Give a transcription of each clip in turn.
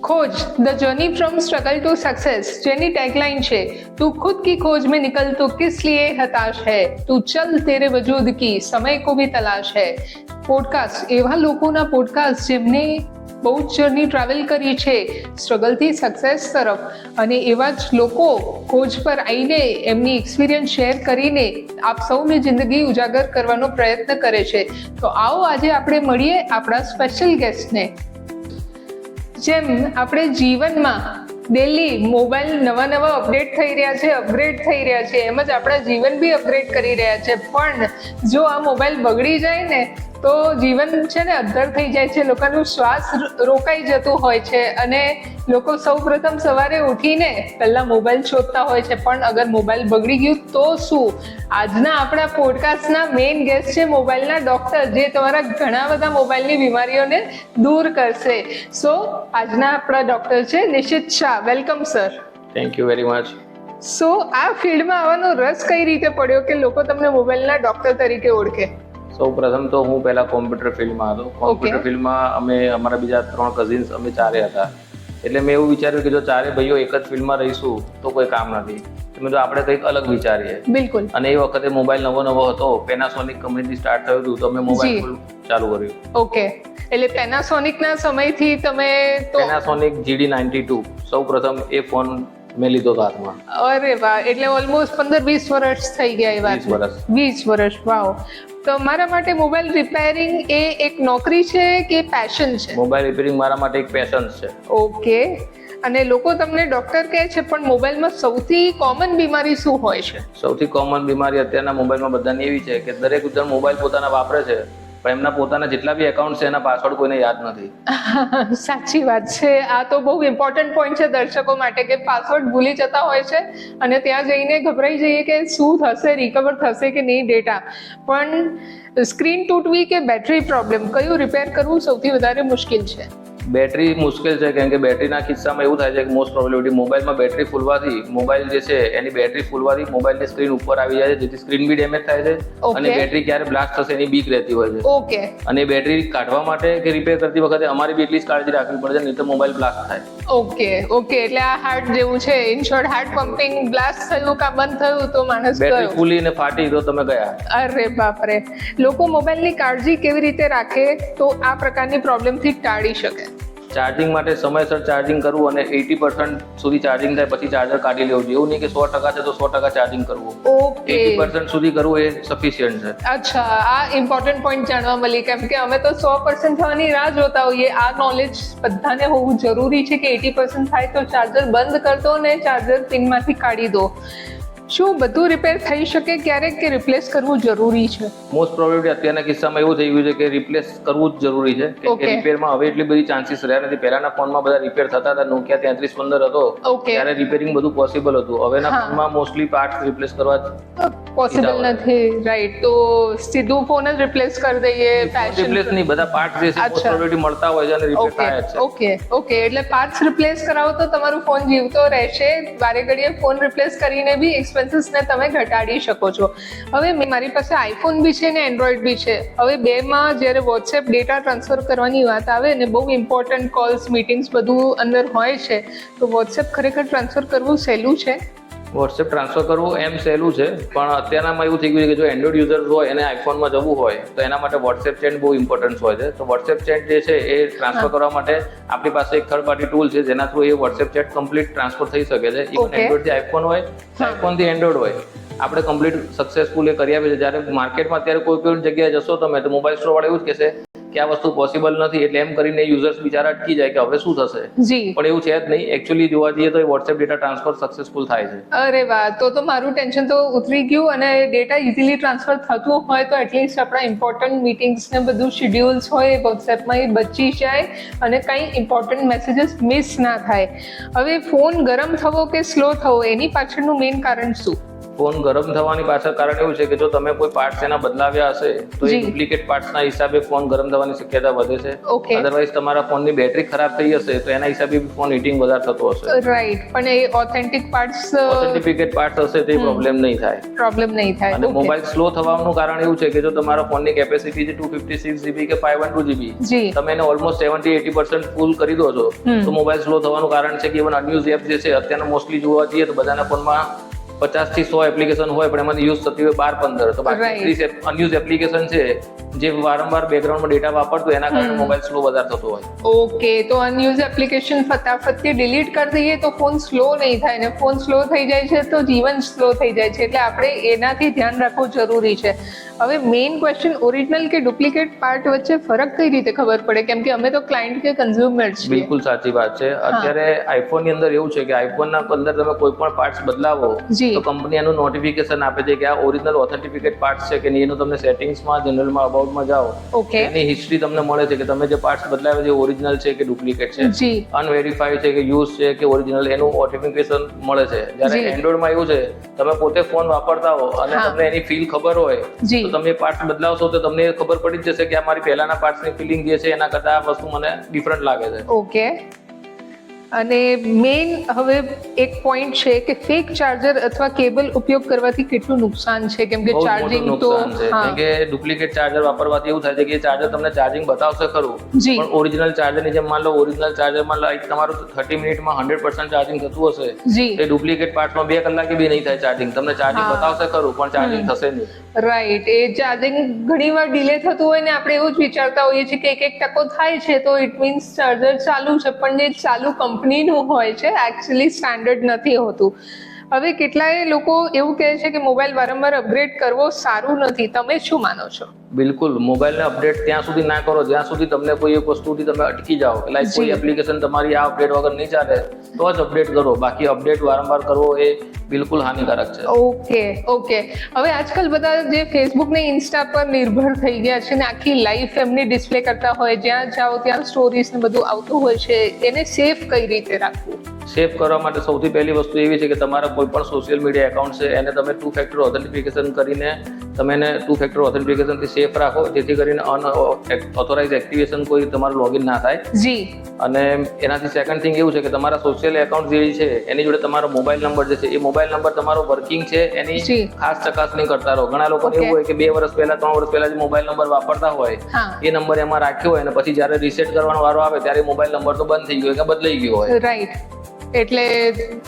खोज the journey from struggle to success જેની tagline છે તું खुद की खोज में निकल तो किस लिए हताश है तू चल तेरे वजूद की समय को भी तलाश है। પોડકાસ્ટ એવા લોકોના પોડકાસ્ટ જેમને બહુ જ જર્ની ટ્રાવેલ કરી છે સ્ટ્રગલથી સક્સેસ તરફ, અને એવા જ લોકો ખોજ પર આવીને એમની એક્સપિરિયન્સ શેર કરીને આપ સૌની જિંદગી ઉજાગર કરવાનો પ્રયત્ન કરે છે। તો આવો આજે આપણે મળીએ આપણા સ્પેશિયલ ગેસ્ટને। જેમ આપણે જીવનમાં ડેલી મોબાઈલ નવા અપડેટ થઈ રહ્યા છે, અપગ્રેડ થઈ રહ્યા છે, એમ જ આપણા જીવન બી અપગ્રેડ કરી રહ્યા છે। પણ જો આ મોબાઈલ બગડી જાય ને તો જીવન છે ને અદ્ધર થઈ જાય છે, લોકોનું શ્વાસ રોકાઈ જતું હોય છે અને લોકો સૌ પ્રથમ સવારે ઉઠીને પહેલા મોબાઈલ શોધતા હોય છે। પણ અગર મોબાઈલ બગડી ગયું તો શું? આજના આપણા પોડકાસ્ટના મેઇન ગેસ્ટ છે મોબાઈલના ડોક્ટર, જે તમારા ઘણા બધા મોબાઈલની બીમારીઓને દૂર કરશે। સો આજના આપણા ડોક્ટર છે Nishit Shah. Welcome sir. Thank you very much. So આ ફિલ્ડમાં આવવાનો રસ કઈ રીતે પડ્યો કે લોકો તમને મોબાઈલના ડોક્ટર તરીકે ઓળખે? સૌ પ્રથમ તો હું પહેલા કોમ્પ્યુટર ફિલ્ડમાં હતો। કોમ્પ્યુટર ફિલ્ડમાં અમે અમારા બીજા 3 કઝિન્સ અમે ચારે હતા, એટલે મેં એવું વિચાર્યું કે જો ચારે ભાઈઓ એક જ ફિલ્ડમાં રહીશું તો કોઈ કામ નથી, મેં તો આપણે કંઈક અલગ વિચારીએ। બિલકુલ। અને એ વખતે મોબાઈલ નવો હતો, પેનાસોનિક કંપનીથી સ્ટાર્ટ થયું હતું, તો અમે મોબાઈલ ચાલુ કર્યું। ઓકે, એટલે પેનાસોનિકના સમયથી તમે તો પેનાસોનિક GD92 સૌ પ્રથમ એ ફોન મેં લીધો હતો હાથમાં। અરે વાહ, એટલે ઓલમોસ્ટ 15-20 વર્ષ થઈ ગયા એ વાત? 20 વર્ષ। વાવ। તો મારા માટે મોબાઈલ રિપેરિંગ એ એક નોકરી છે કે પેશન છે? મોબાઈલ રિપેરિંગ મારા માટે એક પેશન છે। ઓકે, અને લોકો તમને ડોક્ટર કહે છે, પણ મોબાઈલમાં સૌથી કોમન બીમારી શું હોય છે? સૌથી કોમન બીમારી અત્યારના મોબાઈલમાં બધાની એવી છે કે દરેક જણ મોબાઈલ પોતાના વાપરે છે, પણ એમના પોતાના જેટલા બી એકાઉન્ટ છે એના પાસવર્ડ કોઈને યાદ નથી। સાચી વાત છે। આ તો બહુ ઇમ્પોર્ટન્ટ પોઈન્ટ છે દર્શકો માટે કે પાસવર્ડ ભૂલી જતા હોય છે અને ત્યાં જઈને ગભરાઈ જઈએ કે શું થશે, રિકવર થશે કે નહીં ડેટા। પણ સ્ક્રીન તૂટવી કે બેટરી પ્રોબ્લેમ, કયું રિપેર કરવું સૌથી વધારે મુશ્કેલ છે? બેટરી મુશ્કેલ છે, કારણ કે બેટરીના કિસ્સામાં એવું થાય છે કે મોસ્ટ પ્રોબેબિલિટી મોબાઈલમાં બેટરી ફૂલવાથી મોબાઈલ જે છે એની બેટરી ફૂલવાથી મોબાઈલની સ્ક્રીન ઉપર આવી જાય છે, જેથી સ્ક્રીન બી ડેમેજ થાય છે અને બેટરી ક્યારે બ્લાસ્ટ થશે એની બીક રહેતી હોય છે। ઓકે। અને બેટરી કાઢવા માટે કે રિપેર કરતી વખતે અમારી બી એટલી જ કાળજી રાખવી પડે છે, નહીં તો મોબાઈલ બ્લાસ્ટ થાય। ઓકે, એટલે આ હાર્ટ જેવું છે, in short heart pumping blast થયું કે બંધ થયું તો માણસ બેટરી ફૂલી ને ફાટી તો તમે ગયા। અરે બાપરે। લોકો મોબાઈલની કાળજી કેવી રીતે રાખે તો આ પ્રકારની પ્રોબ્લેમથી ટાળી શકે? ચાર્જિંગ માટે સમયસર ચાર્જિંગ કરવું અને 80% સુધી ચાર્જિંગ થાય પછી ચાર્જર કાઢી લેવું જોઈએ। એવું નહીં કે 100% છે તો 100% ચાર્જિંગ કરવું। ઓકે, 80% સુધી કરવું એ સફિશિયન્ટ છે। અચ્છા, આ ઇમ્પોર્ટન્ટ પોઈન્ટ જાણવા મળી, કેમ કે અમે તો 100% થવાની રાહ જોતા હોઈએ। આ નોલેજ બધાને હોવું જરૂરી છે કે 80% થાય તો ચાર્જર બંધ કરી દો ને ચાર્જર પિનમાંથી કાઢી દો। શું બધું રિપેર થઈ શકે ક્યારેક કે રિપ્લેસ કરવું જરૂરી છે? મોસ્ટ પ્રોબેબલી અત્યારના કિસ્સામાં એવું થઈ ગયું છે કે રિપ્લેસ કરવું જ જરૂરી છે, કે રિપેરમાં હવે એટલી બધી ચાન્સીસ રહ્યા નથી। પહેલાના ફોનમાં બધા રિપેર થતા હતા, નોકિયા 3315 હતો ત્યારે રિપેરિંગ બધું પોસિબલ હતું। હવેના ફોનમાં મોસ્ટલી પાર્ટ રિપ્લેસ કરવા પોસિબલ નથી, રાઈટ? તો સીધું ફોન જ રિપ્લેસ કરી દઈએ? રિપ્લેસ નહીં, બધા પાર્ટ જે છે મોસ્ટ પ્રોબેબલી મળતા હોય છે અને રિપેર થાય છે। ઓકે, એટલે પાર્ટ્સ રિપ્લેસ કરાવો તો તમારું ફોન જીવતો રહેશે। વારે ઘડીએ ફોન રિપ્લેસ કરીને બી એક્સપેન્સીસને તમે ઘટાડી શકો છો। હવે મારી પાસે આઈફોન બી છે ને એન્ડ્રોઈડ બી છે। હવે બેમાં જ્યારે વોટ્સએપ ડેટા ટ્રાન્સફર કરવાની વાત આવે ને બહુ ઇમ્પોર્ટન્ટ કોલ્સ, મીટિંગ્સ બધું અંદર હોય છે, તો વોટ્સએપ ખરેખર ટ્રાન્સફર કરવું સહેલું છે? વોટ્સએપ ટ્રાન્સફર કરવું એમ સહેલું છે, પણ અત્યારમાં એવું થઈ ગયું છે કે જો એન્ડ્રોઈડ યુઝર હોય અને આઈફોનમાં જવું હોય તો એના માટે વોટ્સએપ ચેટ બહુ ઇમ્પોર્ટન્સ હોય છે। તો વોટ્સએપ ચેટ જે છે એ ટ્રાન્સફર કરવા માટે આપણી પાસે એક થર્ડ પાર્ટી ટૂલ છે, જેના થ્રુ એ વોટ્સએપ ચેટ કમ્પ્લીટ ટ્રાન્સફર થઈ શકે છે। ઇવન એન્ડ્રોઈડથી આઈફોન હોય, આઈફોનથી એન્ડ્રોઈડ હોય, આપણે કમ્પ્લીટ સક્સેસફુલ એ કરી આપીએ છીએ। જ્યારે માર્કેટમાં અત્યારે કોઈ જગ્યાએ જશો તમે તો મોબાઈલ સ્ટોર વાળા એવું જ કહેશે કે આ વસ્તુ પોસિબલ નથી, એટલે એમ કરીને યુઝર્સ બિચારા અટકી જાય કે હવે શું થશે, પણ એવું છે જ નહીં। એકચ્યુઅલી જોવા જઈએ તો વોટ્સએપ ડેટા ટ્રાન્સફર સક્સેસફુલ થાય છે। અરે વાહ, તો મારું ટેન્શન તો ઉતરી ગયું, અને ડેટા ઇઝીલી ટ્રાન્સફર થતું હોય તો એટલીસ્ટ આપણા ઇમ્પોર્ટન્ટ મીટિંગ્સ ને બધું શેડ્યુલ્સ હોય વોટ્સએપમાં એ બચી જાય અને કંઈ ઇમ્પોર્ટન્ટ મેસેજીસ મિસ ના થાય। હવે ફોન ગરમ થવો કે સ્લો થવો એની પાછળનું મેઇન કારણ શું? ફોન ગરમ થવાની પાછળ કારણ એવું છે કે જો તમે કોઈ પાર્ટ્સ એના બદલાવ્યા હશે તો એ જી. ડુપ્લિકેટ પાર્ટ્સના હિસાબે ફોન ગરમ થવાની શક્યતા વધે છે. Okay. અધરવાઇઝ તમારા ફોનની બેટરી ખરાબ થઈ હશે તો એના હિસાબે ફોન હીટિંગ વધારે થતો હશે. રાઈટ, પણ એ ઓથેન્ટિક પાર્ટ્સ ઓથેન્ટિકેટ પાર્ટ્સ હશે તો પ્રોબ્લેમ નહીં થાય. પ્રોબ્લેમ નહીં થાય. અને Okay. મોબાઈલ સ્લો થવાનું કારણ એવું છે કે જો તમારા ફોનની કેપેસિટી છે 256 GB કે 512 GB, જી. તમે એને ઓલમોસ્ટ 70-80% ફૂલ કરી દો છો તો મોબાઈલ સ્લો થવાનું કારણ છે કે ઇવન અનયુઝ એપ જે છે અત્યારના મોસ્ટલી જોવા જઈએ તો બધાના ફોનમાં 50 થી 100 એપ્લિકેશન હોય પણ એમાંથી યુઝ થતી હોય 12-15, તો બાકી Right. 30 અનયુઝ એપ્લિકેશન છે જે વારંવાર બેકગ્રાઉન્ડમાં ડેટા વાપરતો એના કારણે મોબાઈલ સ્લો વધારે થતો હોય. ઓકે, તો અનયુઝ એપ્લિકેશન ફટાફટથી ડિલીટ કરી દઈએ તો ફોન સ્લો નહીં થાય, ને ફોન સ્લો થઈ જાય છે તો જીવન સ્લો થઈ જાય છે, એટલે આપણે એનાથી ધ્યાન રાખવું જરૂરી છે. હવે મેઇન ક્વેશ્ચન, ઓરિજિનલ કે ડુપ્લિકેટ પાર્ટ વચ્ચે ફરક કઈ રીતે ખબર પડે? કેમ કે અમે તો ક્લાયન્ટ કે કન્ઝ્યુમર છીએ. બિલકુલ સાચી વાત છે. અત્યારે આઈફોન ની અંદર એવું છે કે આઈફોન ના અંદર તમે કોઈ પણ પાર્ટ્સ બદલાવો જી. તો કંપની એનું નોટિફિકેશન આપે છે કે આ ઓરિજિનલ ઓથેન્ટિકેટ પાર્ટ છે કે નહીં. એનું તમને સેટિંગ્સમાં જનરલમાં અબાઉટમાં જાઓ ઓકે. એની હિસ્ટ્રી તમને મળે છે કે તમે જે પાર્ટ્સ બદલાવ્યા છે ઓરિજિનલ છે કે ડુપ્લિકેટ છે, જી. અનવેરીફાઈડ છે કે યુઝ છે કે ઓરિજિનલ, એનું નોટિફિકેશન મળે છે. જ્યારે જી. એન્ડ્રોઈડમાં એવું છે તમે પોતે ફોન વાપરતા હો અને હા. તમને એની ફીલ ખબર હોય જી. તો તમે પાર્ટ્સ બદલાવશો તો તમને ખબર પડી જ જશે કે આ મારી પહેલાના પાર્ટ્સની ફિલિંગ જે છે એના કરતાં આ વસ્તુ મને ડિફરન્ટ લાગે છે. ઓકે. અને મેઇન હવે એક પોઈન્ટ છે કે ફેક ચાર્જર અથવા કેબલ ઉપયોગ કરવાથી કેટલું નુકસાન છે? કેમ કે બહુ જ ચાર્જિંગ મોટું તો નુકસાન છે. કેમ કે ડુપ્લિકેટ ચાર્જર વાપરવાથી એવું થાય છે કે ચાર્જર તમને ચાર્જિંગ બતાવશે ખરું જી. પણ ઓરિજિનલ ચાર્જરની જેમ માન લો ઓરિજિનલ ચાર્જરમાં લાઈક તમારું 30 મિનિટમાં 100% ચાર્જિંગ થતું હશે, જી. એ ડુપ્લિકેટ પાર્ટ્સમાં 2 કલાકે બી નહીં થાય ચાર્જિંગ. તમને ચાર્જિંગ હા. બતાવશે ખરું પણ ચાર્જિંગ થશે નહીં. રાઈટ, એ ચાર્જિંગ ઘણીવાર ડિલે થતું હોય ને આપણે એવું જ વિચારતા હોઈએ છીએ કે 1% થાય છે તો ઇટ મીન્સ ચાર્જર ચાલુ છે, પણ જે ચાલુ કંપનીનું હોય છે એકચ્યુઅલી સ્ટાન્ડર્ડ નથી હોતું. હવે કેટલાય લોકો એવું કહે છે કે મોબાઈલ વારંવાર અપગ્રેડ કરવો સારું નથી. તમે શું માનો છો? બિલકુલ, મોબાઈલને અપડેટ ત્યાં સુધી ના કરો જ્યાં સુધી તમને કોઈ એક વસ્તુથી તમે અટકી જાઓ, લાઈક કોઈ જી. એપ્લિકેશન તમારી આ અપડેટ વગર નહીં ચાલે તો જ અપડેટ કરો. બાકી અપડેટ વારંવાર કરવો એ બિલકુલ હાનિકારક છે. ઓકે. હવે આજકાલ બધા જે ફેસબુક ને ઇન્સ્ટા પર નિર્ભર થઈ ગયા છે ને આખી લાઈફ એમની ડિસ્પ્લે કરતા હોય, જ્યાં જાઓ ત્યાં સ્ટોરીઝ ને બધું આવતું હોય છે, એને સેફ કઈ રીતે રાખવું? સેફ કરવા માટે સૌથી પહેલી વસ્તુ એવી છે કે તમારા કોઈ પણ સોશિયલ મીડિયા એકાઉન્ટ છે એને તમે 2 ફેક્ટર ઓથેન્ટિફિકેશન કરીને તમે એને 2 ફેક્ટર ઓથેન્ટિફિકેશનથી સેફ રાખો, જેથી કરીને અનઓથોરાઇઝ એક્ટિવેશન કોઈ તમારું લોગિન ના થાય. જી. અને એનાથી સેકન્ડ થિંગ એવું છે કે તમારા સોશિયલ એકાઉન્ટ જે છે એની જોડે તમારો મોબાઈલ નંબર જે છે એ મોબાઈલ નંબર તમારો વર્કિંગ છે એની જી. ખાસ ચકાસણી કરતા રહો. ઘણા લોકોને એવું હોય કે 2 વર્ષ પહેલા 3 વર્ષ પહેલા જે મોબાઈલ નંબર વાપરતા હોય હા. એ નંબર એમાં રાખ્યો હોય અને પછી જ્યારે રીસેટ કરવાનો વારો આવે ત્યારે મોબાઈલ નંબર તો બંધ થઈ ગયો કે બદલાઈ ગયો હોય. રાઈટ, એટલે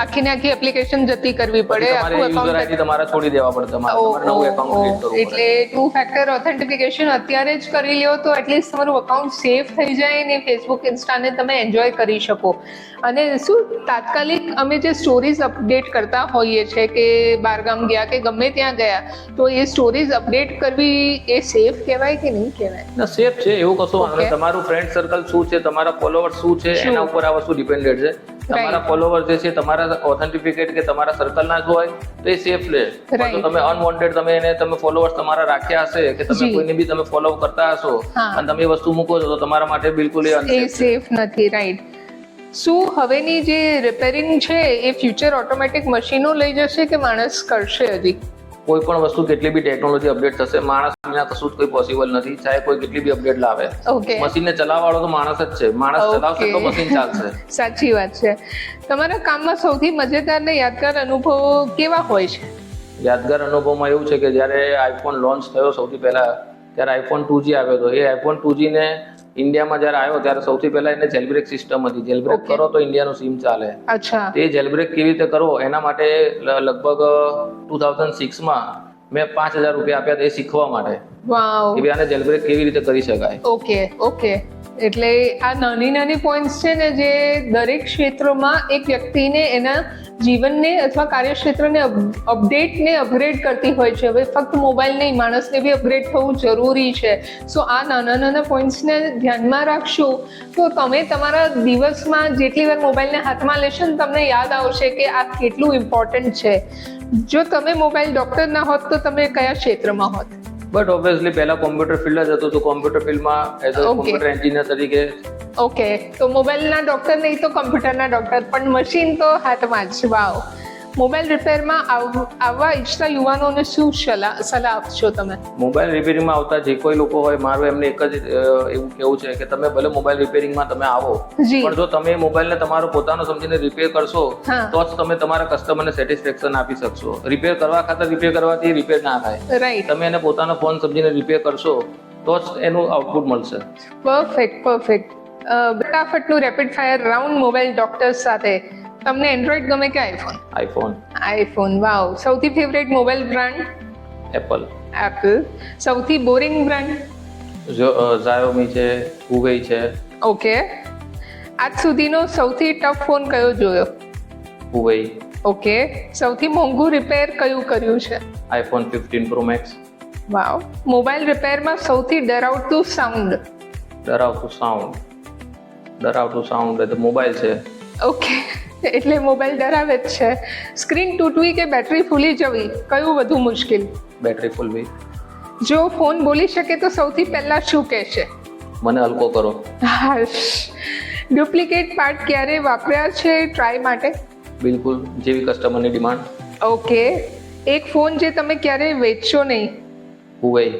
આખી ને આખી એપ્લિકેશન જતી કરવી પડે, તમારે આખું યુઝર આઈડી તમારે છોડી દેવા પડે, તમારે નવું એકાઉન્ટ ક્રિએટ કરવું પડે. એટલે 2 ફેક્ટર ઓથેન્ટિફિકેશન અત્યારે જ કરી લ્યો તો એટલીસ્ટ તમારું અકાઉન્ટ સેફ થઈ જાય ને ફેસબુક ઇન્સ્ટાને તમે એન્જોય કરી શકો. અને શું તાત્કાલિક અમે જે સ્ટોરીઝ અપડેટ કરતા હોઈએ છે કે બહારગામ ગયા કે ગમે ત્યાં ગયા તો એ સ્ટોરીઝ અપડેટ કરવી એ સેફ કહેવાય કે નહીં કહેવાય? ના, સેફ છે એવું કશું વાંધો Okay. નહીં. તમારું ફ્રેન્ડ સર્કલ શું છે, તમારા ફોલોવર્સ શું છે શું? એના ઉપર આ વસ્તુ ડિપેન્ડેડ છે. તમારા ફોલોવર જે છે તમારા ઓથેન્ટિફિકેટ કે તમારા સર્કલના જ હોય તો એ સેફ રહે. Right. તો તમે અનવોન્ટેડ તમે ફોલોવર્સ તમારા રાખ્યા હશે કે તમે જી. કોઈને બી તમે ફોલો કરતા હશો હા. અને તમે એ વસ્તુ મૂકો છો તો તમારા માટે બિલકુલ એ એ unsafe છે. સેફ નથી. રાઈટ. શું હવેની જે રિપેરિંગ છે એ ફ્યુચર ઓટોમેટિક મશીનો લઈ જશે કે માણસ કરશે? હજી કોઈ પણ વસ્તુ કેટલી બી ટેકનોલોજી અપડેટ થશે, માણસ વિના કશું જ કોઈ પોસિબલ નથી. ચાહે કોઈ કેટલી બી અપડેટ લાવે, ઓકે. મશીનને ચલાવવાળો તો માણસ જ છે. માણસ ચલાવશે તો Okay. મશીન ચાલશે. સાચી વાત છે. તમારા કામમાં સૌથી મજેદાર ને યાદગાર અનુભવો કેવા હોય છે? યાદગાર અનુભવમાં એવું છે કે જ્યારે આઈફોન લોન્ચ થયો સૌથી પહેલા ત્યારે આઈફોન 2G આવ્યો હતો. એ આઈફોન 2G ને ઇન્ડિયામાં જ્યારે આવ્યો ત્યારે સૌથી પહેલા એને જેલબ્રેક સિસ્ટમ હતી. જેલબ્રેક Okay. કરો તો ઇન્ડિયાનું સિમ ચાલે. અચ્છા. તે જેલબ્રેક કેવી રીતે કરવો એના માટે લગભગ 2006માં મેં 5,000 રૂપિયા આપ્યા હતા એ શીખવા માટે વાવ. કે ભાઈ આને જેલબ્રેક કેવી રીતે કરી શકાય. ઓકે. એટલે આ નાની પોઈન્ટ્સ છે ને જે દરેક ક્ષેત્રમાં એક વ્યક્તિને એના જીવનને અથવા કાર્યક્ષેત્રને અપડેટને અપગ્રેડ કરતી હોય છે. હવે ફક્ત મોબાઈલ નહીં, માણસને બી અપગ્રેડ થવું જરૂરી છે. સો આ નાના પોઈન્ટ્સને ધ્યાનમાં રાખશું તો તમે તમારા દિવસમાં જેટલી વાર મોબાઈલને હાથમાં લેશો ને તમને યાદ આવશે કે આ કેટલું ઇમ્પોર્ટન્ટ છે. જો તમે મોબાઈલ ડોક્ટર ના હોત તો તમે કયા ક્ષેત્રમાં હોત? બટ ઓબ્વિયસલી પહેલા કોમ્પ્યુટર ફિલ્ડ જ હતું તો કોમ્પ્યુટર ફિલ્ડમાં as a Okay. Computer engineer તરીકે. ઓકે, તો મોબાઈલના ડોક્ટર નહીં તો કમ્પ્યુટરના ડોક્ટર, પણ મશીન તો હાથમાં જ. વાવ. મોબાઈલ રિપેરમાં આવવા ઈચ્છતા યુવાનોને શું સલાહ આપશો તમે? મોબાઈલ રિપેરિંગમાં આવતા જે કોઈ લોકો હોય, મારું એમને એક જ એવું કેવું છે કે તમે ભલે મોબાઈલ રિપેરિંગમાં તમે આવો, જી. પણ જો તમે મોબાઈલને તમારો પોતાનો સમજીને રિપેર કરશો હા. તો જ તમે તમારા કસ્ટમરને સેટિસ્ફેક્શન આપી શકશો. રિપેર કરવા ખાતર રિપેર કરવાથી રિપેર ના થાય. રાઈટ. તમે એને પોતાનો ફોન સમજીને રિપેર કરશો તો જ એનું આઉટપુટ મળશે. પરફેક્ટ. ફટાફટનું rapid fire round mobile doctor સાથે. તમને એન્ડ્રોઈડ ગમે કે આઈફોન? આઈફોન. વાવ. સૌથી ફેવરેટ મોબાઈલ બ્રાન્ડ? એપલ. સૌથી બોરિંગ બ્રાન્ડ? ઝાયોમી છે, હુવેઈ છે. ઓકે. આજ સુધીનો સૌથી ટફ ફોન કયો જોયો? હુવેઈ. ઓકે. સૌથી મોંઘું રિપેર કયું કર્યું છે? IPhone 15 Pro Max. વાવ. મોબાઈલ રિપેરમાં સૌથી ડરાવતું સાઉન્ડ? ડરાવતું સાઉન્ડ એટલે મોબાઈલ છે. ઓકે. એટલે મોબાઈલ ડરાવે જ છે. સ્ક્રીન તૂટવી કે બેટરી ફૂલી જવી, કયું વધુ મુશ્કેલ? બેટરી ફૂલવી. જો ફોન બોલી શકે તો સૌથી પહેલા શું કહેશે? મને હલકો કરો. ડુપ્લિકેટ પાર્ટ ક્યારે વાપર્યા છે ટ્રાય માટે? બિલકુલ, જેવી કસ્ટમરની ડિમાન્ડ. ઓકે. એક ફોન જે તમે ક્યારેય વેચશો નહીં? હુવેઈ.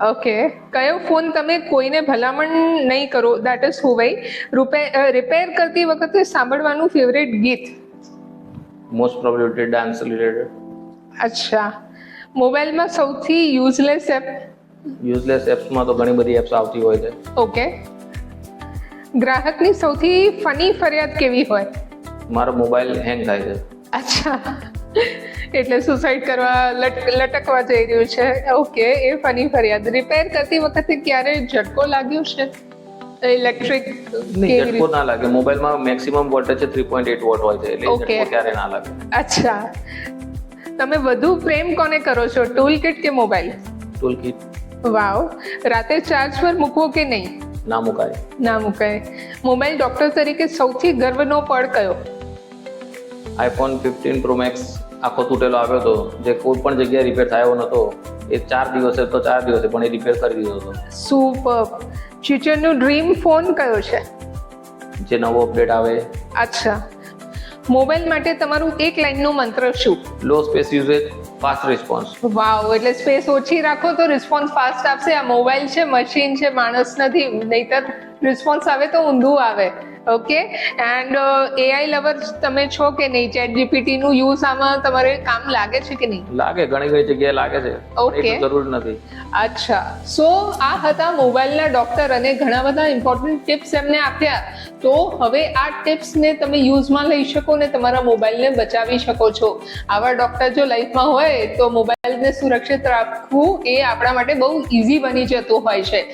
ઓકે. કયો ફોન તમે કોઈને ભલામણ નહીં કરો? That is Huawei. રિપેર કરતી વખતે સાંભળવાનું ફેવરેટ ગીત? Most probably dance related. અચ્છા. મોબાઈલમાં સૌથી યુઝલેસ એપ? યુઝલેસ એપ્સમાં તો ઘણી બધી એપ્સ આવતી હોય છે. ઓકે. ગ્રાહકની સૌથી ફની ફરિયાદ કેવી હોય? મારો મોબાઈલ હેંગ થાય છે. અચ્છા. એટલે સુસાઇડ કરવા લટકવા જઈ રહ્યું છે. ઓકે. એ ફની ફરિયાદ. રિપેર કરતી વખતે ક્યારે ઝટકો લાગ્યો છે? ઇલેક્ટ્રિક ઝટકો ના લાગે. મોબાઈલમાં મેક્સિમમ વોલ્ટેજ 3.8 વોટ હોય છે, એટલે Okay. ઝટકો ક્યારે ના લાગે. અચ્છા. તમે વધુ પ્રેમ કોને કરો છો, ટૂલ કિટ કે મોબાઈલ? Tool kit. વાવ. રાતે ચાર્જ પર મૂકવો કે નહીં? ના મુકાય. ના મુકાય. મોબાઈલ ડોક્ટર તરીકે સૌથી ગર્વનો પળ કયો? આઈફોન 15 Pro Max આખો તૂટેલો આવ્યો હતો, જે કોઈ પણ જગ્યાએ રિપેર થયો નહોતો. એ 4 દિવસે પણ એ રિપેર કરી દીધો હતો. સુપર. ફ્યુચરનું ડ્રીમ ફોન કયો છે? જે નવો અપડેટ આવે. અચ્છા. મોબાઈલ માટે તમારું એક લાઈનનું મંત્ર શું? લો સ્પેસ યુઝેજ, ફાસ્ટ રિસ્પોન્સ. વાવ. એટલે સ્પેસ ઓછી રાખો તો રિસ્પોન્સ ફાસ્ટ આપશે. આ મોબાઈલ છે, મશીન છે, માણસ નથી. નહીતર રિસ્પોન્સ આવે તો ઊંધું આવે. ઓકે. એન્ડ એઆઈ લવર તમે છો કે નહીં? ચેટ જીપીટી નું યુઝ આમાં તમારે કામ લાગે છે કે નહીં? લાગે, ઘણી જગ્યાએ લાગે છે. Okay. એટલું જરૂર નથી. અચ્છા. સો આ હતા મોબાઈલના ડોક્ટર અને ઘણા બધા ઇમ્પોર્ટન્ટ ટિપ્સ એમને આપ્યા. તો હવે આ ટિપ્સને તમે યુઝમાં લઈ શકો ને તમારા મોબાઈલને બચાવી શકો છો. આવા ડોક્ટર જો લાઈફમાં હોય તો મોબાઈલને સુરક્ષિત રાખવું એ આપણા માટે બહુ ઇઝી બની જતું હોય છે.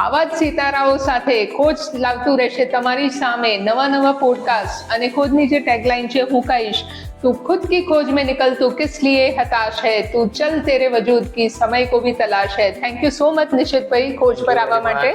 આવા જ સિતારાઓ સાથે ખોજ લાવતું રહેશે તમારી સામે નવા પોડકાસ્ટ. અને ખોજની જે ટેગલાઇન છે હું કહીશ, તું खुद की खोज में निकल, तू किस लिए हताश है, तू चल तेरे वजूद की समय को भी तलाश है. Thank you so much Nishit ભાઈ ખોજ પર આવવા માટે.